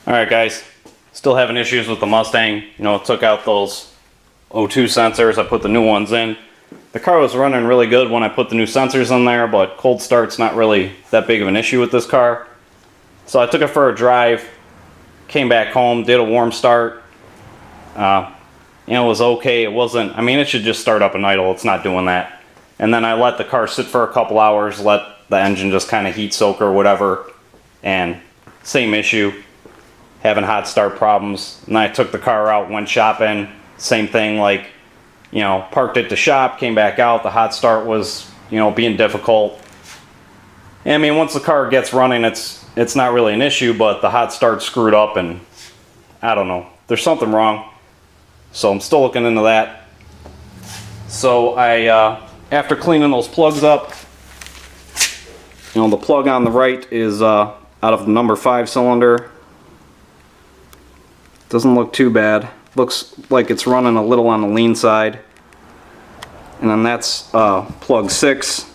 Alright guys, still having issues with the Mustang. Took out those O2 sensors, I put the new ones in. The car was running really good when I put the new sensors in there, but cold start's not really that big of an issue with this car. So I took it for a drive, came back home, did a warm start. It was okay. It wasn't, it should just start up and idle. It's not doing that. And then I let the car sit for a couple hours, let the engine just kind of heat soak or whatever, and same issue. Having hot start problems. And then I took the car out, went shopping, same thing, parked it to shop, came back out, the hot start was, being difficult. And once the car gets running, it's not really an issue, but the hot start screwed up and I don't know, there's something wrong. So I'm still looking into that. So I, after cleaning those plugs up, the plug on the right is out of the number 5 cylinder. Doesn't look too bad. Looks like it's running a little on the lean side. And then that's plug 6.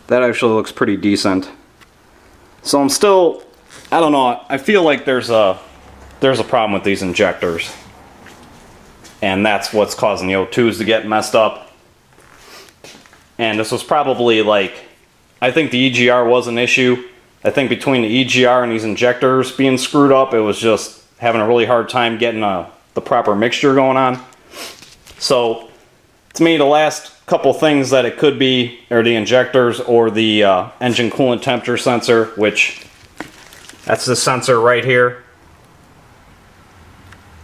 That actually looks pretty decent. So I'm still, I don't know, I feel like there's a problem with these injectors. And that's what's causing the O2s to get messed up. And this was probably I think the EGR was an issue. I think between the EGR and these injectors being screwed up, it was just having a really hard time getting the proper mixture going on. So, to me, the last couple things that it could be are the injectors or the engine coolant temperature sensor, which that's the sensor right here.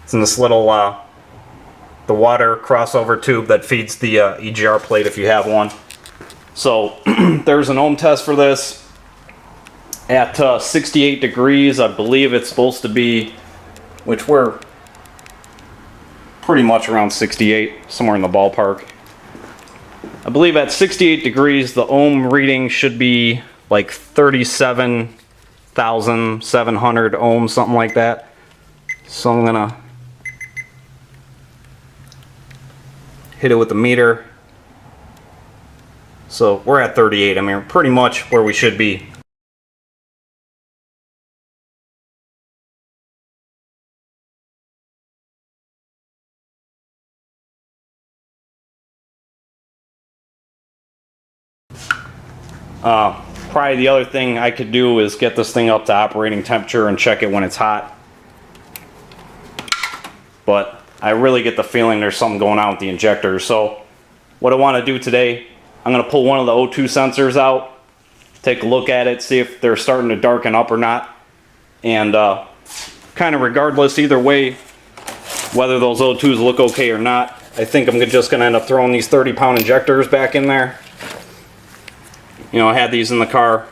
It's in this little the water crossover tube that feeds the EGR plate if you have one. So, there's an Ohm test for this. At 68 degrees, I believe it's supposed to be, which we're pretty much around 68, somewhere in the ballpark. I believe at 68 degrees, the ohm reading should be like 37,700 ohms, something like that. So I'm gonna hit it with the meter. So we're at 38, pretty much where we should be. Probably the other thing I could do is get this thing up to operating temperature and check it when it's hot. But I really get the feeling there's something going on with the injector. So what I want to do today, I'm going to pull one of the O2 sensors out, take a look at it, see if they're starting to darken up or not. And kind of regardless either way, whether those O2s look okay or not, I think I'm just going to end up throwing these 30-pound injectors back in there. I had these in the car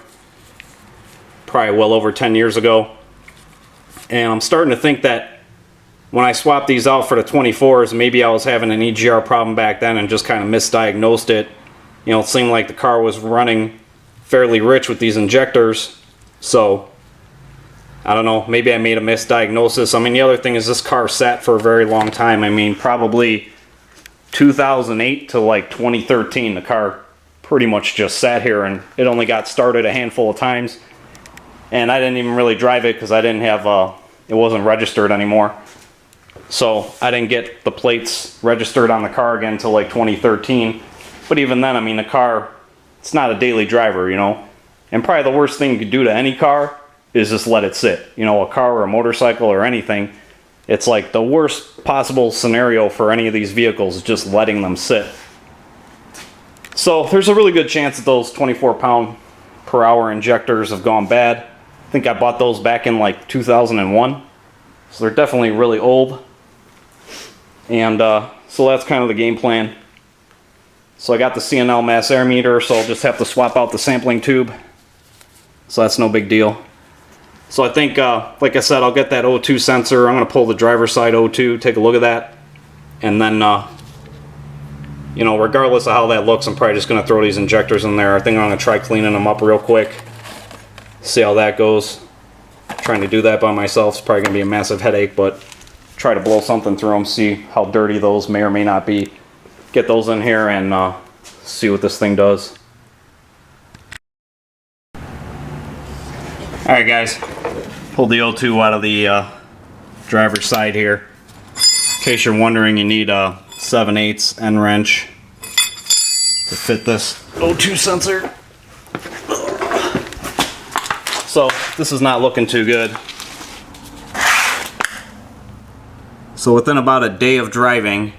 probably well over 10 years ago. And I'm starting to think that when I swapped these out for the 24s, maybe I was having an EGR problem back then and just kind of misdiagnosed it. It seemed like the car was running fairly rich with these injectors. So, I don't know, maybe I made a misdiagnosis. The other thing is this car sat for a very long time. Probably 2008 to 2013, the car pretty much just sat here, and it only got started a handful of times. And I didn't even really drive it because I didn't have, it wasn't registered anymore. So I didn't get the plates registered on the car again until 2013. But even then, the car, it's not a daily driver, And probably the worst thing you could do to any car is just let it sit. A car or a motorcycle or anything. It's the worst possible scenario for any of these vehicles is just letting them sit. So there's a really good chance that those 24-pound-per-hour injectors have gone bad. I think I bought those back in 2001. So they're definitely really old. And so that's kind of the game plan. So I got the CNL mass air meter, so I'll just have to swap out the sampling tube. So that's no big deal. So I think, like I said, I'll get that O2 sensor. I'm going to pull the driver's side O2, take a look at that. And then, regardless of how that looks, I'm probably just going to throw these injectors in there. I think I'm going to try cleaning them up real quick. See how that goes. Trying to do that by myself is probably going to be a massive headache, but try to blow something through them, see how dirty those may or may not be. Get those in here and see what this thing does. Alright guys, pulled the O2 out of the driver's side here. In case you're wondering, you need a 7/8 end wrench to fit this O2 sensor. So this is not looking too good. So within about a day of driving, you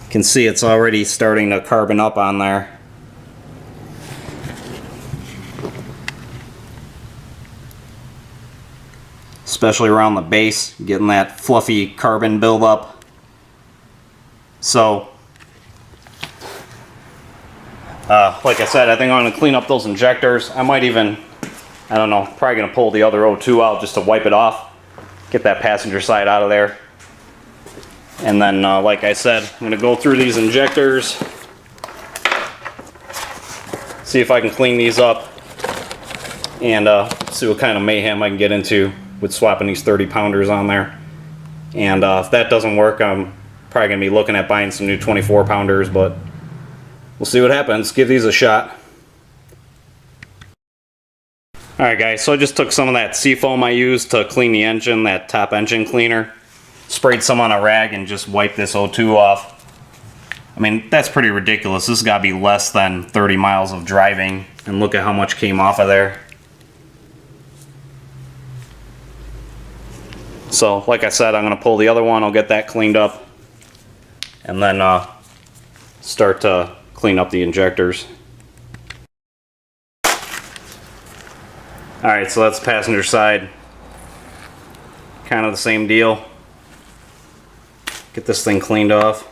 can see it's already starting to carbon up on there. Especially around the base, getting that fluffy carbon buildup. So, like I said, I think I'm going to clean up those injectors. I might even, I don't know, probably going to pull the other O2 out just to wipe it off. Get that passenger side out of there. And then, like I said, I'm going to go through these injectors. See if I can clean these up. And see what kind of mayhem I can get into with swapping these 30-pounders on there. And if that doesn't work, I'm probably going to be looking at buying some new 24-pounders, but we'll see what happens. Give these a shot. Alright guys, so I just took some of that seafoam I used to clean the engine, that top engine cleaner. Sprayed some on a rag and just wiped this O2 off. I mean, that's pretty ridiculous. This has got to be less than 30 miles of driving. And look at how much came off of there. So, like I said, I'm going to pull the other one. I'll get that cleaned up. And then start to clean up the injectors. Alright, so that's passenger side. Kind of the same deal. Get this thing cleaned off.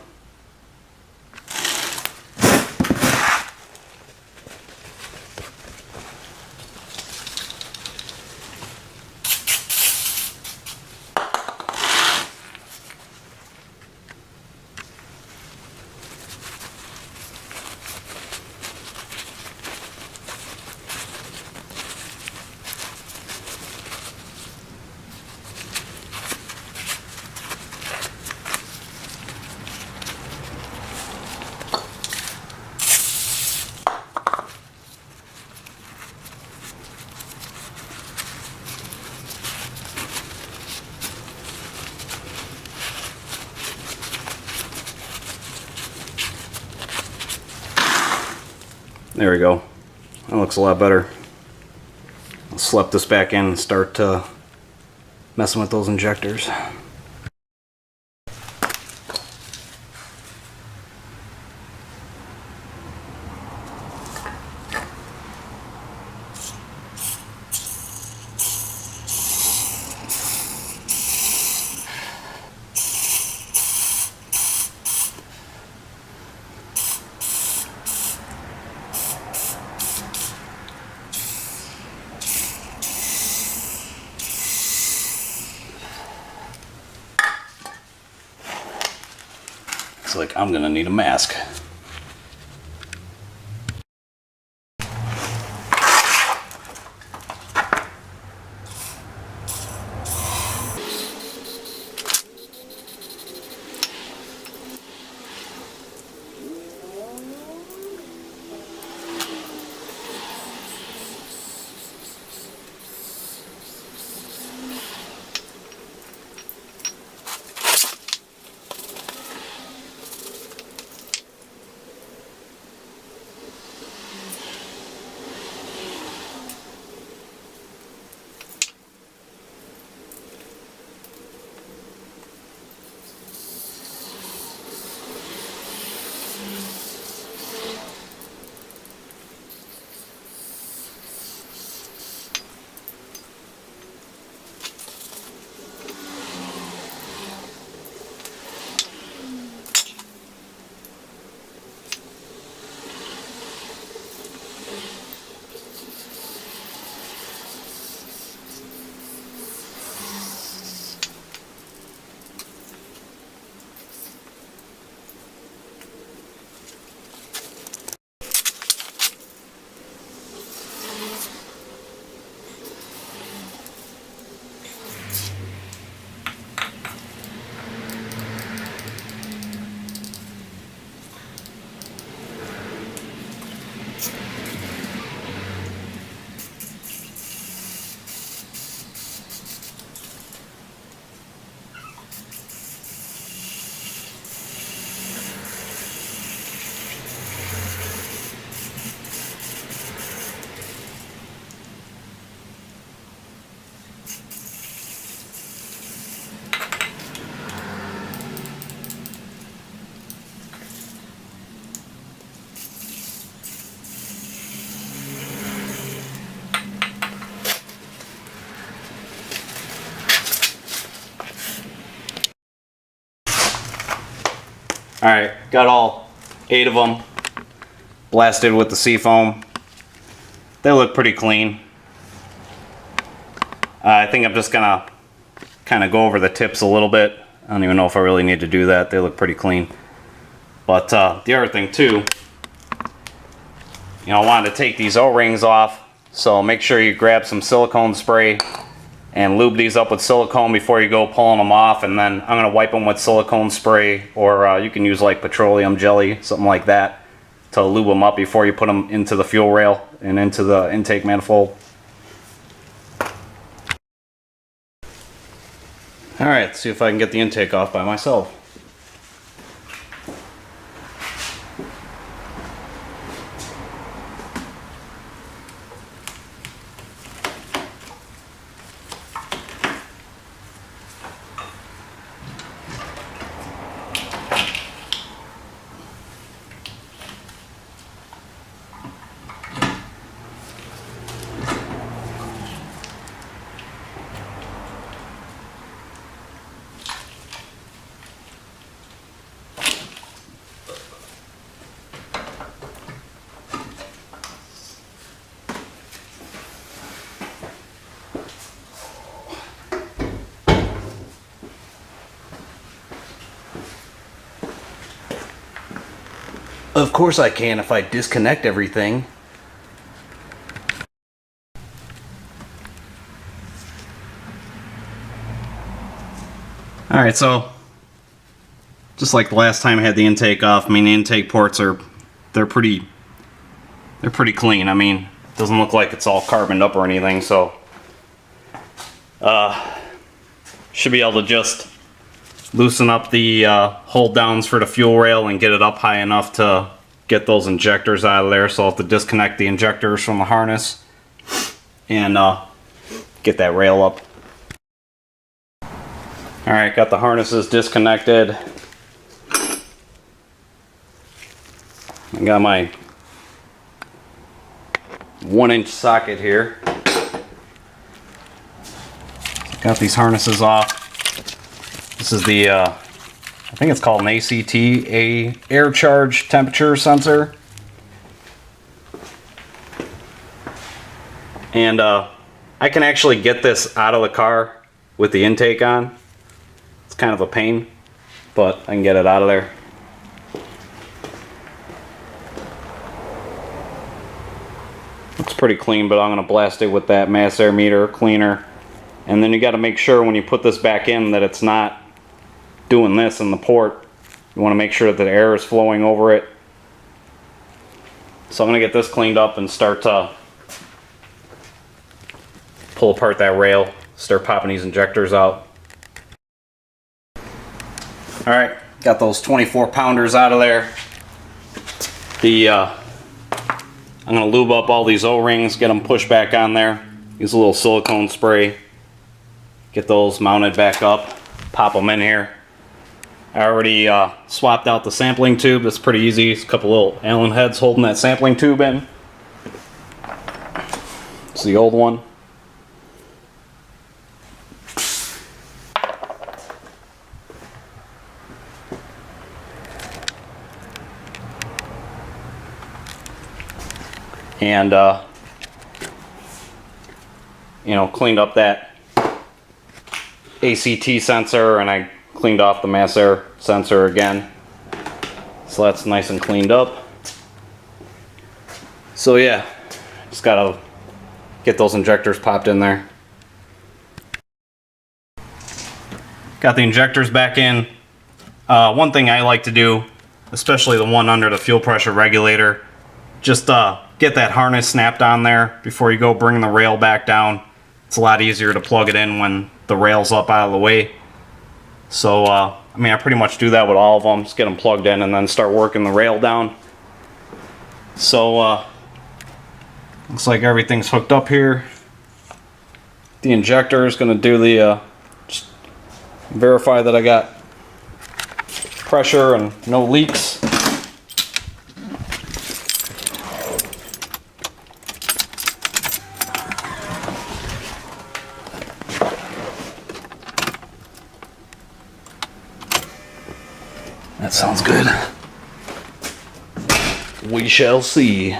There we go. That looks a lot better. I'll slap this back in and start messing with those injectors. Like I'm gonna need a mask. Alright, got all 8 of them blasted with the seafoam. They look pretty clean. I think I'm just gonna kind of go over the tips a little bit. I don't even know if I really need to do that. They look pretty clean. But the other thing too, I wanted to take these O-rings off, so make sure you grab some silicone spray and lube these up with silicone before you go pulling them off, and then I'm going to wipe them with silicone spray, or you can use like petroleum jelly, something like that, to lube them up before you put them into the fuel rail and into the intake manifold. Alright, let's see if I can get the intake off by myself. Of course I can if I disconnect everything. Alright, so just like the last time I had the intake off, I mean the intake ports they're pretty clean. I mean, it doesn't look like it's all carboned up or anything, so should be able to just loosen up the hold downs for the fuel rail and get it up high enough to get those injectors out of there. So I'll have to disconnect the injectors from the harness and get that rail up. Alright, got the harnesses disconnected. I got my 1-inch socket here. Got these harnesses off. This is the, I think it's called an ACT, air charge temperature sensor. And I can actually get this out of the car with the intake on. It's kind of a pain, but I can get it out of there. Looks pretty clean, but I'm going to blast it with that mass air meter cleaner. And then you got to make sure when you put this back in that it's not doing this in the port. You want to make sure that the air is flowing over it. So I'm going to get this cleaned up and start to pull apart that rail, start popping these injectors out. Alright, got those 24 pounders out of there. I'm going to lube up all these O-rings, get them pushed back on there. Use a little silicone spray. Get those mounted back up, pop them in here. I already swapped out the sampling tube. That's pretty easy. It's a couple little Allen heads holding that sampling tube in. It's the old one. And cleaned up that ACT sensor, and I cleaned off the mass air sensor again, so that's nice and cleaned up. So yeah, just gotta get those injectors popped in there. Got the injectors back in. One thing I like to do, especially the one under the fuel pressure regulator, just get that harness snapped on there before you go bring the rail back down. It's a lot easier to plug it in when the rail's up out of the way. So I pretty much do that with all of them. Just get them plugged in and then start working the rail down. So looks like everything's hooked up here. The injector is going to do the just verify that I got pressure and no leaks. That sounds good. We shall see.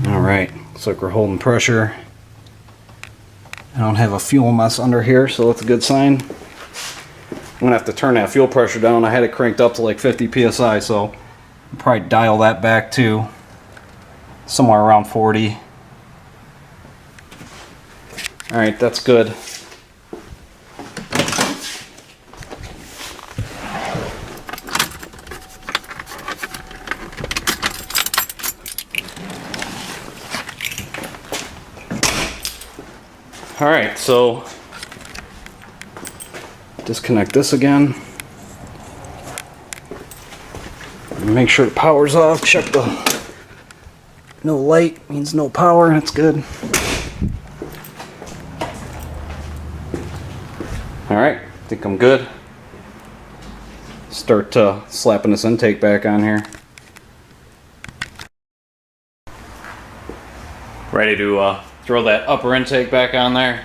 Alright, looks like we're holding pressure. I don't have a fuel mess under here, so that's a good sign. I'm gonna have to turn that fuel pressure down. I had it cranked up to like 50 psi, so I'll probably dial that back to somewhere around 40. Alright, that's good. Alright, so disconnect this again. Make sure the power's off. Check the no light means no power. That's good. Alright, I think I'm good. Start slapping this intake back on here. Ready to throw that upper intake back on there.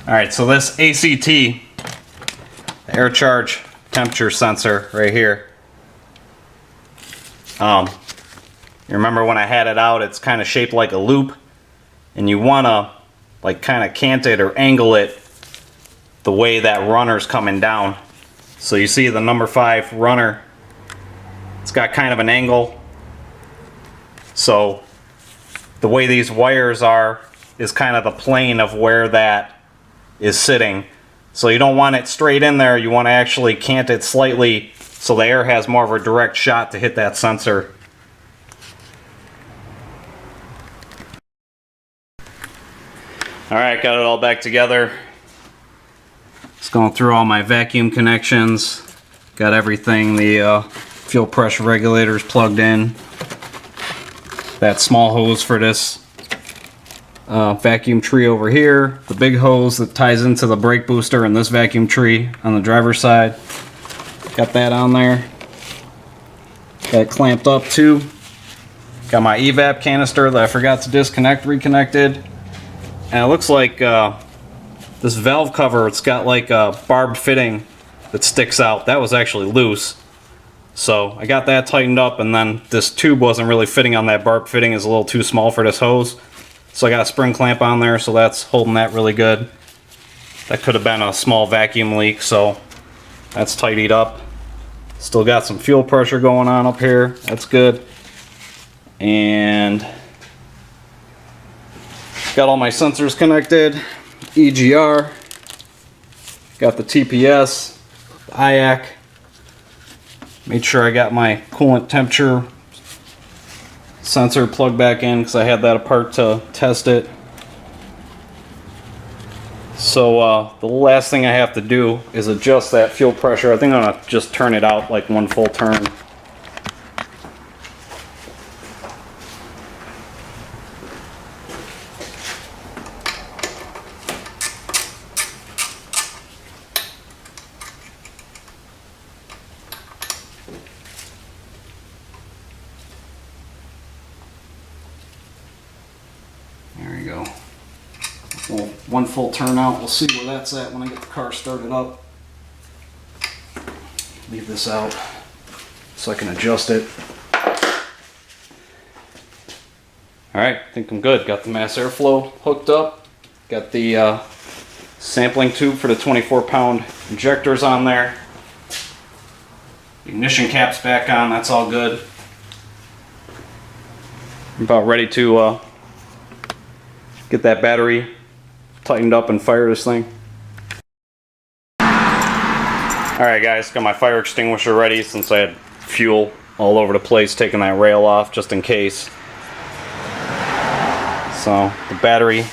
Alright, so this ACT, the air charge temperature sensor right here. You remember when I had it out, it's kind of shaped like a loop, and you want to like kind of cant it or angle it the way that runner's coming down. So you see the number 5 runner, it's got kind of an angle. So the way these wires are is kind of the plane of where that is sitting. So you don't want it straight in there, you want to actually cant it slightly so the air has more of a direct shot to hit that sensor. Alright, got it all back together. Just going through all my vacuum connections. Got everything, the fuel pressure regulators plugged in. That small hose for this vacuum tree over here, the big hose that ties into the brake booster, and this vacuum tree on the driver's side. Got that on there. Got it clamped up too. Got my evap canister that I forgot to disconnect, reconnected. And it looks like this valve cover, it's got like a barbed fitting that sticks out. That was actually loose. So I got that tightened up, and then this tube wasn't really fitting on that barbed fitting. It's a little too small for this hose. So I got a spring clamp on there, so that's holding that really good. That could have been a small vacuum leak, so that's tidied up. Still got some fuel pressure going on up here. That's good. And got all my sensors connected. EGR. Got the TPS, the IAC. Made sure I got my coolant temperature sensor plugged back in because I had that apart to test it. So the last thing I have to do is adjust that fuel pressure. I think I'm going to just turn it out like one full turn. Well, one full turnout. We'll see where that's at when I get the car started up. Leave this out so I can adjust it. Alright, I think I'm good. Got the mass airflow hooked up. Got the sampling tube for the 24-pound injectors on there. Ignition cap's back on, that's all good. I'm about ready to get that battery tightened up and fire this thing. Alright guys, got my fire extinguisher ready since I had fuel all over the place, taking that rail off just in case. So the battery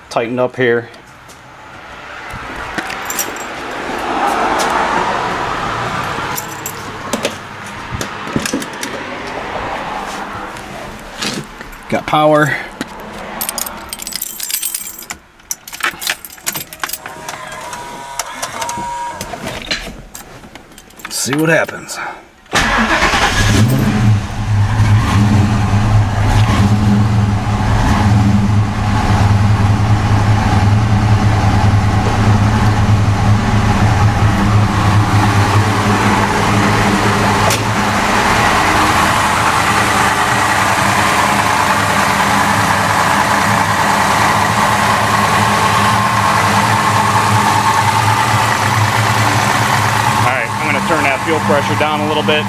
tightened up here. Got power. Let's see what happens. Turn that fuel pressure down a little bit.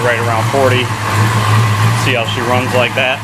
Right around 40. See how she runs like that.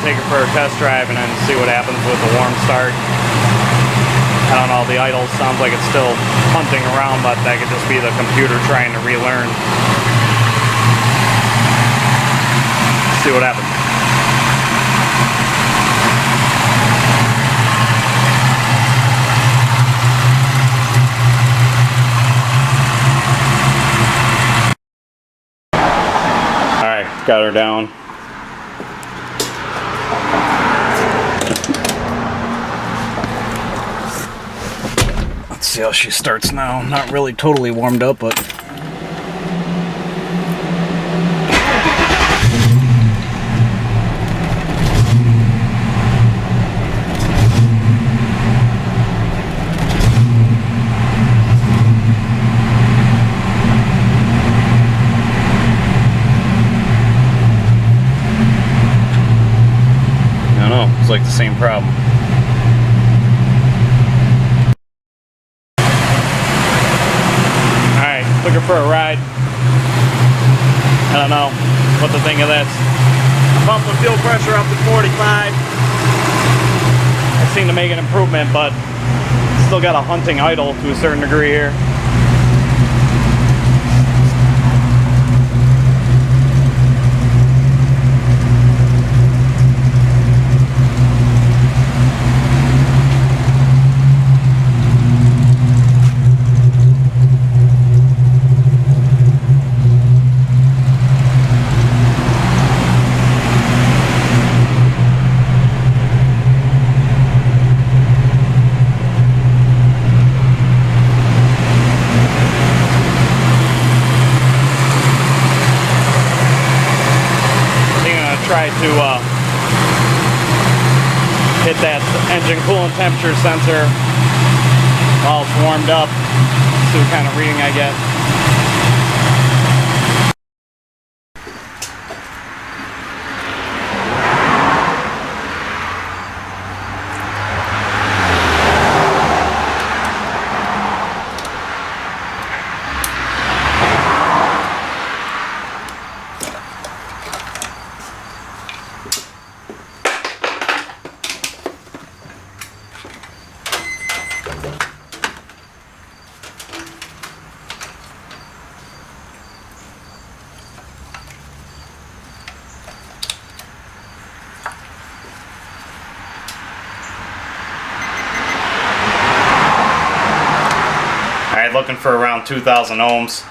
take her for a test drive and then see what happens with the warm start. I don't know, the idle sounds like it's still hunting around, but that could just be the computer trying to relearn. See what happens. Alright, got her down. Let's see how she starts now. Not really totally warmed up, but I don't know, it's like the same problem. Took her for a ride. I don't know what to think of this. Pump the fuel pressure up to 45. I seem to make an improvement, but still got a hunting idle to a certain degree here. Try to hit that engine coolant temperature sensor while it's warmed up. See what kind of reading I get. Alright, looking for around 2,000 ohms.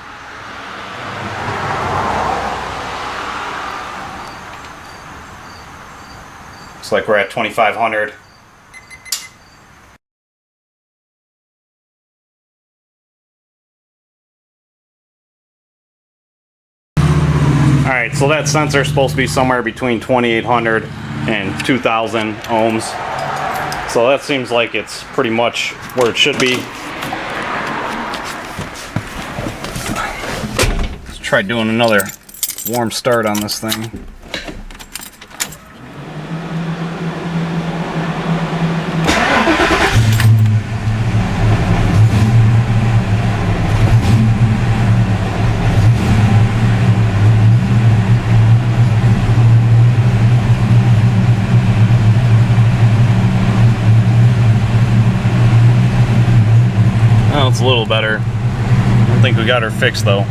Looks like we're at 2,500. Alright, so that sensor is supposed to be somewhere between 2,800 and 2,000 ohms. So that seems like it's pretty much where it should be. Let's try doing another warm start on this thing. Well, it's a little better. I don't think we got her fixed though.